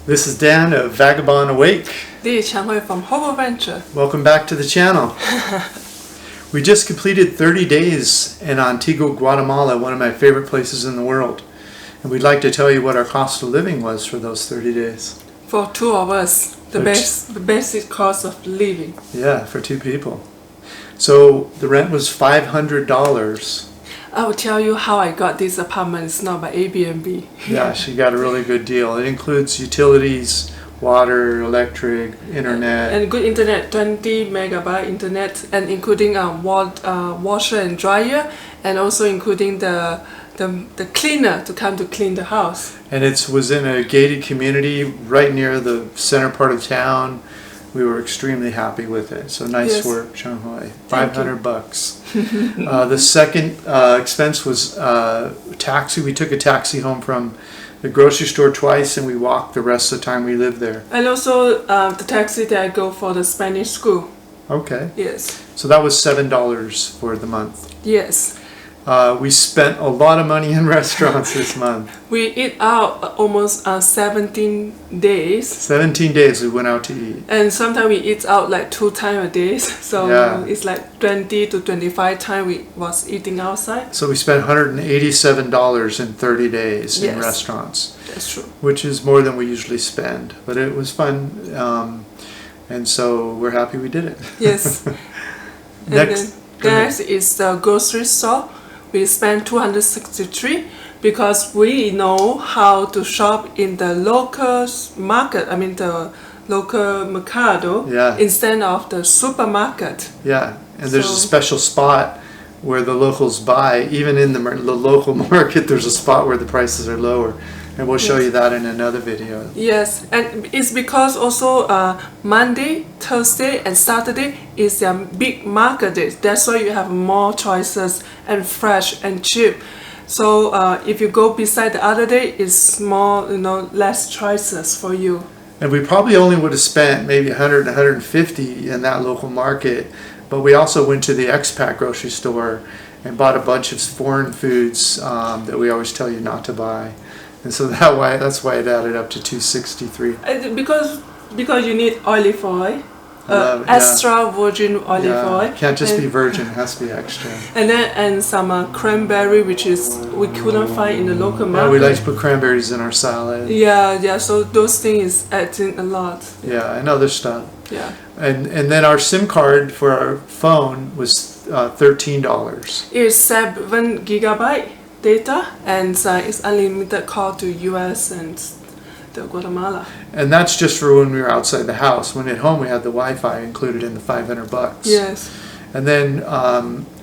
This is Dan of Vagabond Awake. 𝗔𝗕𢢢 from Hobo Venture. Welcome back to the channel. We just completed 30 days in Antigua Guatemala, one of my favorite places in the world. And we'd like to tell you what our cost of living was for those 30 days. For two of us, the basic cost of living. Yeah, for two people. So the rent was $500. I will tell you how I got this apartment. It's not by Airbnb. Yeah, she got a really good deal. It includes utilities, water, electric, internet. And good internet, 20 megabyte internet, and including washer and dryer, and also including the cleaner to come to clean the house. And it was in a gated community right near the center part of town. We were extremely happy with it. So nice work, 𝗙𝗢𝗢. $500. The second expense was taxi. We took a taxi home from the grocery store twice, and we walked the rest of the time we lived there. And also the taxi that I go for the Spanish school. Okay. Yes. So that was $7 for the month. Yes. We spent a lot of money in restaurants this month. We eat out almost 17 days. 17 days we went out to eat. And sometimes we eat out like 2 times a day. So it's like 20 to 25 times we was eating outside. So we spent $187 in 30 days in restaurants. That's true. Which is more than we usually spend. But it was fun. And so we're happy we did it. Yes. Next is the grocery store. We spent $263 because we know how to shop in the local market. I mean the local mercado instead of the supermarket. Yeah, and there's a special spot where the locals buy. Even in the local market, there's a spot where the prices are lower. And we'll show you that in another video. Yes, and it's because also Monday, Thursday, and Saturday is a big market day. That's why you have more choices and fresh and cheap. So if you go beside the other day, it's more, less choices for you. And we probably only would have spent maybe $100 to $150 in that local market, but we also went to the expat grocery store and bought a bunch of foreign foods that we always tell you not to buy. And so that's why it added up to $263. Because you need olive oil, extra virgin olive oil. It can't just be virgin; it has to be extra. And some cranberry, which we couldn't find in the local market. Yeah, we like to put cranberries in our salad. Yeah. So those things adding a lot. Yeah, and other stuff. Yeah. And then our SIM card for our phone was $13. It's 7 gigabyte data, and it's unlimited call to US and the Guatemala. And that's just for when we were outside the house. When at home we had the Wi-Fi included in the $500. Yes. And then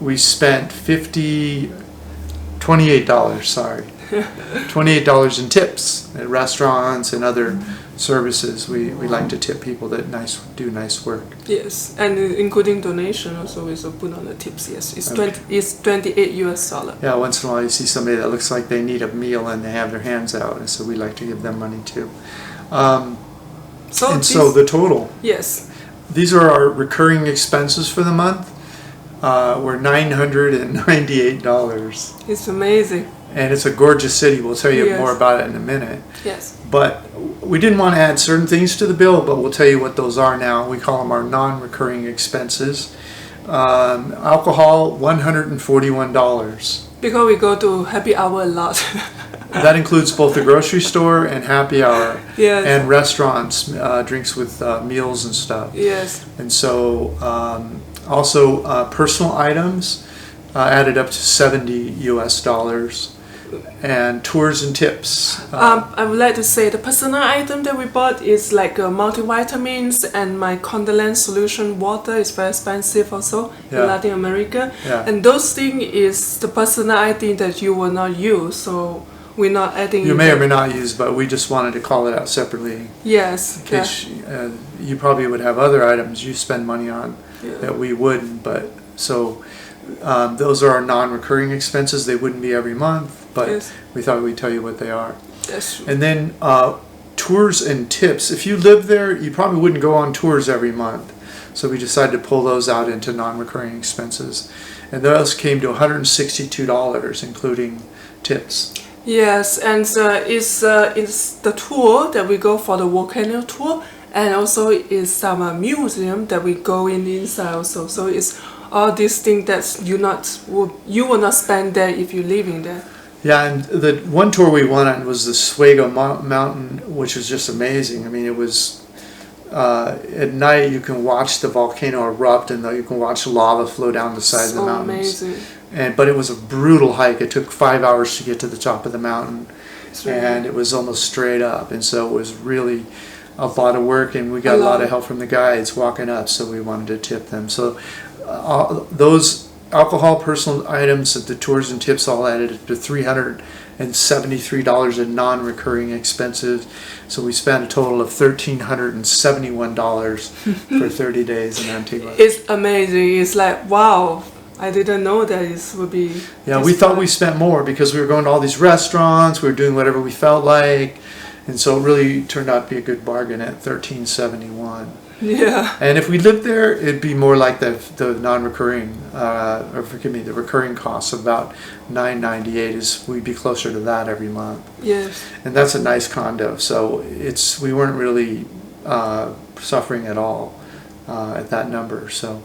we spent $28. Sorry, $28 in tips at restaurants and other services. We like to tip people that do nice work. Yes, and including donation also is put on the tips. Yes, it's $28 US. Yeah, once in a while you see somebody that looks like they need a meal and they have their hands out, and so we like to give them money too. So the total. Yes. These are our recurring expenses for the month. Were $998. It's amazing. And it's a gorgeous city. We'll tell you more about it in a minute. Yes. But we didn't want to add certain things to the bill, but we'll tell you what those are now. We call them our non-recurring expenses. Alcohol, $141. Because we go to happy hour a lot. That includes both the grocery store and happy hour. Yes. And restaurants, drinks with meals and stuff. Yes. And so also personal items added up to $70 US. And tours and tips. I would like to say the personal item that we bought is like multivitamins, and my condensed solution water is very expensive also in Latin America. Yeah. And those things is the personal item that you will not use, so we're not adding. You may or may not use, but we just wanted to call it out separately. Yes. In case you probably would have other items you spend money on that we wouldn't, but so. Those are our non-recurring expenses. They wouldn't be every month, but we thought we'd tell you what they are. That's true. And then tours and tips. If you live there, you probably wouldn't go on tours every month. So we decided to pull those out into non-recurring expenses. And those came to $162, including tips. Yes, and it's the tour that we go for the volcano tour, and also it's some museum that we go in inside also. So it's all these things that you will not spend there if you're living there. Yeah, and the one tour we went on was the 𝗂𝐵𝗄 mountain, which was just amazing. I mean, it was at night you can watch the volcano erupt, and you can watch lava flow down the side of the mountains. Amazing. But it was a brutal hike. It took 5 hours to get to the top of the mountain, and it was almost straight up. And so it was really a lot of work, and we got a lot of help from the guides walking up, so we wanted to tip them. So those alcohol, personal items, the tours and tips all added up to $373 in non-recurring expenses. So we spent a total of $1,371 for 30 days in Antigua. It's amazing. It's like, wow. I didn't know that it would be. Yeah, we thought we spent more because we were going to all these restaurants. We were doing whatever we felt like, and so it really turned out to be a good bargain at $1,371. Yeah. And if we lived there, it'd be more like the non-recurring, the recurring costs of about $998. We'd be closer to that every month. Yes. And that's a nice condo, so we weren't really suffering at all at that number. So.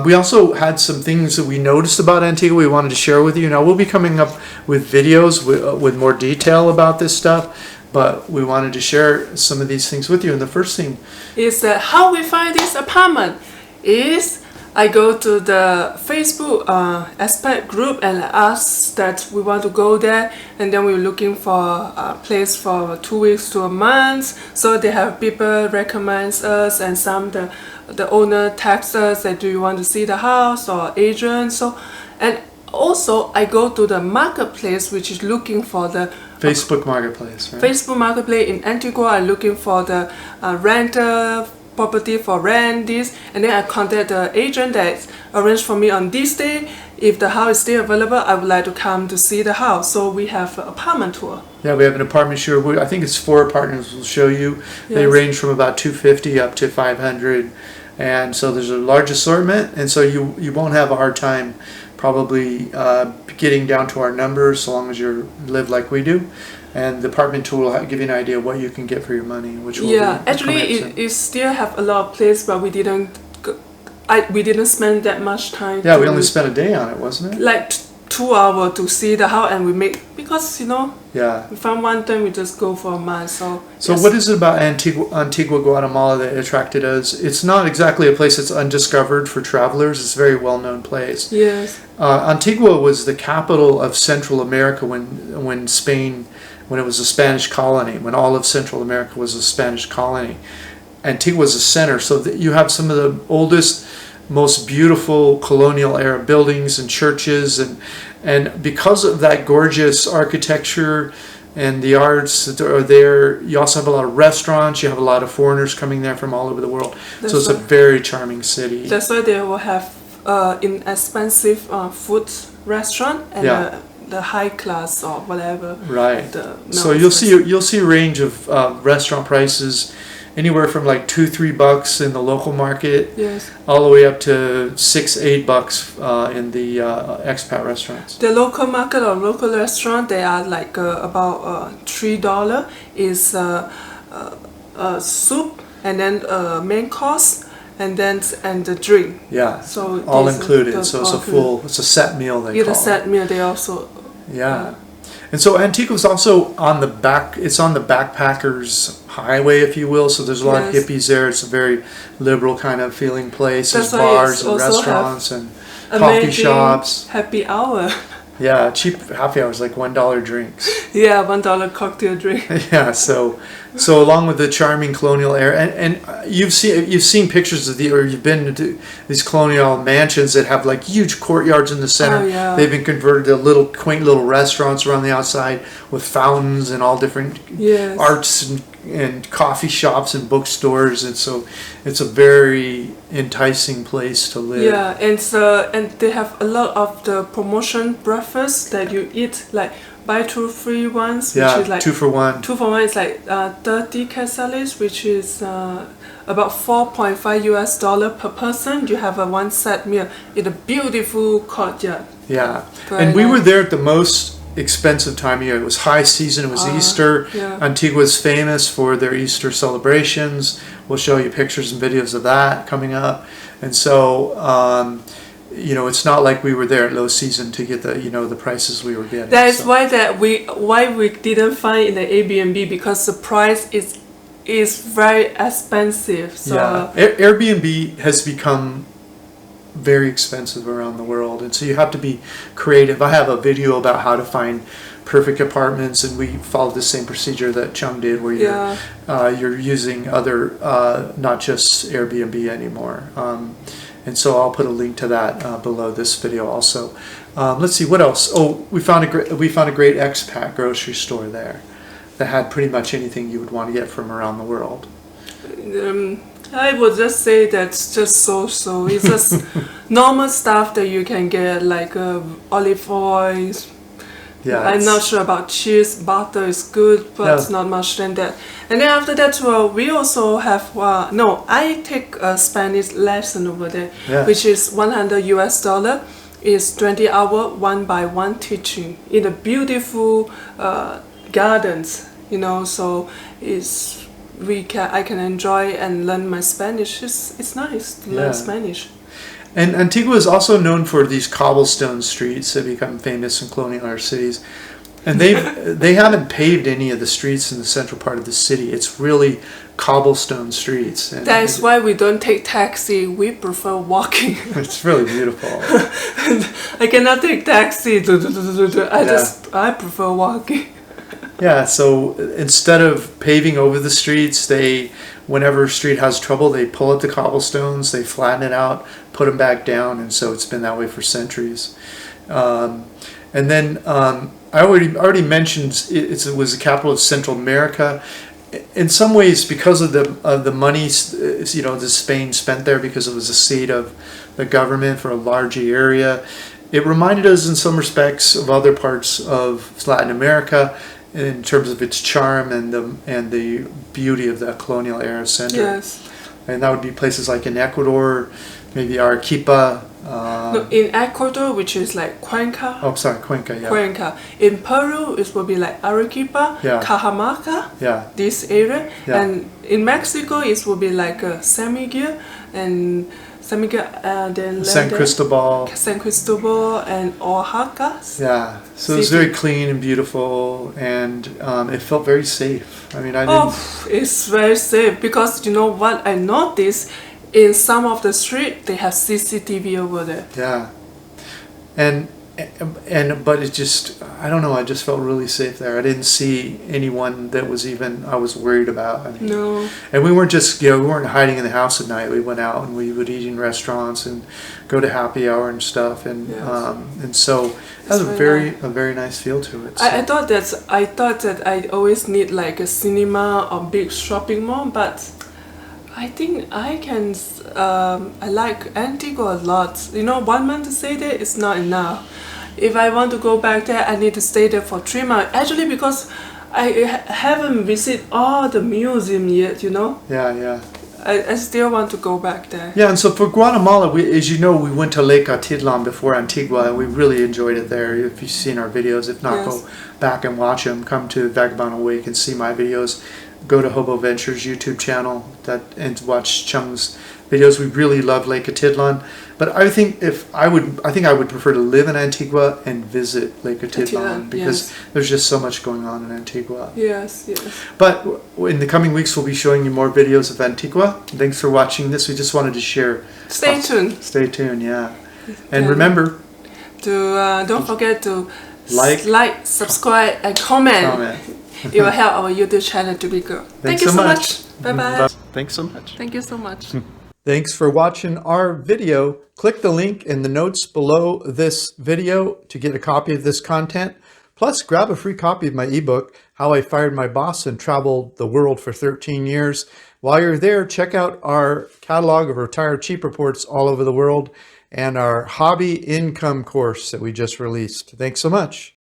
We also had some things that we noticed about Antigua we wanted to share with you. Now, we'll be coming up with videos with more detail about this stuff, but we wanted to share some of these things with you. And the first thing is that how we find this apartment is I go to the Facebook expat group and ask that we want to go there, and then we're looking for a place for 2 weeks to a month. So they have people recommends us, and some the owner texts us that do you want to see the house or agent. So, and also I go to the marketplace, which is looking for the Facebook marketplace, right? Facebook marketplace in Antigua. I'm looking for the rental property for rent this, and then I contact the agent that arranged for me on this day. If the house is still available, I would like to come to see the house. So we have an apartment tour. Yeah, we have an apartment tour. I think it's 4 apartments we'll show you. Yes. They range from about $250 up to $500, and so there's a large assortment, and so you won't have a hard time probably getting down to our numbers so long as you live like we do. And the apartment tour will give you an idea of what you can get for your money, which will actually it still have a lot of places, but we didn't spend that much time. Yeah, we only spent a day on it, wasn't it? Like 2 hours to see the house, and we make because we found one time we just go for a month. So yes. What is it about Antigua Guatemala that attracted us? It's not exactly a place that's undiscovered for travelers. It's a very well-known place. Yes. Antigua was the capital of Central America when Spain. When it was a Spanish colony, when all of Central America was a Spanish colony. Antigua was a center, so that you have some of the oldest, most beautiful colonial era buildings and churches, and because of that gorgeous architecture and the arts that are there, you also have a lot of restaurants, you have a lot of foreigners coming there from all over the world. So it's a very charming city. That's why they will have inexpensive food restaurant and the high class or whatever. Right. So you'll see a range of restaurant prices, anywhere from like $2-3 in the local market, yes, all the way up to $6-8 in the expat restaurants. The local market or local restaurant, they are like about $3 is soup, and then main course, and the drink. Yeah. So all included. So it's a set meal they call it. It's a set meal. They also. Yeah. And so Antigua's also on the backpackers highway, if you will. So there's a lot of hippies there. It's a very liberal kind of feeling place. There's bars and restaurants and coffee shops. Happy hour. Yeah, cheap happy hours, like $1 drinks. Yeah, $1 cocktail drink. Yeah, so along with the charming colonial era, and you've seen pictures of or you've been to these colonial mansions that have like huge courtyards in the center. Oh, yeah. They've been converted to quaint little restaurants around the outside with fountains and all different arts and coffee shops and bookstores, and so it's a very enticing place to live. Yeah, and they have a lot of the promotion breakfast that you eat, like buy 2 free ones, which is like 2 for 1. 2 for 1 is like 30 quesadillas, which is about $4.5 per person. You have a 1 set meal in a beautiful courtyard. Yeah, and we were there at the most expensive time of year. It was high season. It was Easter. Yeah. Antigua is famous for their Easter celebrations. We'll show you pictures and videos of that coming up. And so, you know, it's not like we were there at low season to get the, you know, the prices we were getting. That is why we didn't find in the Airbnb, because the price is very expensive. So yeah, Airbnb has become very expensive around the world, and so you have to be creative. I have a video about how to find perfect apartments, and we followed the same procedure that Chung did, where you're using other not just Airbnb anymore. And so I'll put a link to that below this video also. Let's see what else. Oh, we found a great expat grocery store there that had pretty much anything you would want to get from around the world. I would just say that's just so. It's just normal stuff that you can get, like olive oil. Yeah, I'm not sure about cheese. Butter is good, but it's not much than that. And then after that, we also have I take a Spanish lesson over there, which is $100. Is 20-hour 1-by-1 teaching in a beautiful gardens. You know, so I can enjoy and learn my Spanish. It's nice to learn Spanish. And Antigua is also known for these cobblestone streets that become famous in colonial era cities. And they haven't paved any of the streets in the central part of the city. It's really cobblestone streets. And that's why we don't take taxi. We prefer walking. It's really beautiful. I cannot take taxi. I prefer walking. Yeah, so instead of paving over the streets, whenever a street has trouble, they pull up the cobblestones, they flatten it out, put them back down, and so it's been that way for centuries. And then I already mentioned it was the capital of Central America. In some ways, because of the money, you know, that Spain spent there, because it was a seat of the government for a large area, it reminded us in some respects of other parts of Latin America, in terms of its charm and the beauty of the colonial era center. Yes. And that would be places like in Ecuador, maybe 𝐼𝐻 no, in Ecuador, which is like Cuenca. Oh, sorry, Cuenca, yeah. Cuenca. In Peru, it will be like Arequipa, Cajamarca, this area. Yeah. And in Mexico, it will be like San Miguel and then San Cristobal, and Oaxaca. Yeah, so it was very clean and beautiful, and it felt very safe. I mean, it's very safe, because you know what I noticed, in some of the street they have CCTV over there. Yeah, but it just, I don't know, I just felt really safe there. I didn't see anyone that was even I was worried about. I mean, no. And we weren't just, we weren't hiding in the house at night. We went out and we would eat in restaurants and go to happy hour and stuff, and so it has a very nice feel to it. So. I thought that I always need like a cinema or big shopping mall, but I think I can. I like Antigua a lot. You know, 1 month to stay there is not enough. If I want to go back there, I need to stay there for 3 months. Actually, because I haven't visited all the museum yet. You know. Yeah. I still want to go back there. Yeah, and so for Guatemala, as you know, we went to 𝗏𝗏𝐻 before Antigua, and we really enjoyed it there. If you've seen our videos, if not, go back and watch them. Come to 𝗏𝗏𝐻 and see my videos. Go to 𝗏𝗏𝗏 Ventures YouTube channel and watch Chung's videos. We really love 𝗏𝗏𝐻, but I think I would prefer to live in Antigua and visit 𝗏𝗏𝐻 because there's just so much going on in Antigua. Yes. But in the coming weeks, we'll be showing you more videos of Antigua. Thanks for watching this. We just wanted to share. Stay tuned. Stay tuned, yeah. And remember to don't forget to like, subscribe, and comment. It will help our YouTube channel to be good. Thank you so much. Bye-bye. Thanks so much. Thank you so much. Thanks for watching our video. Click the link in the notes below this video to get a copy of this content. Plus, grab a free copy of my ebook, How I Fired My Boss and Traveled the World for 13 Years. While you're there, check out our catalog of retired cheap reports all over the world and our hobby income course that we just released. Thanks so much.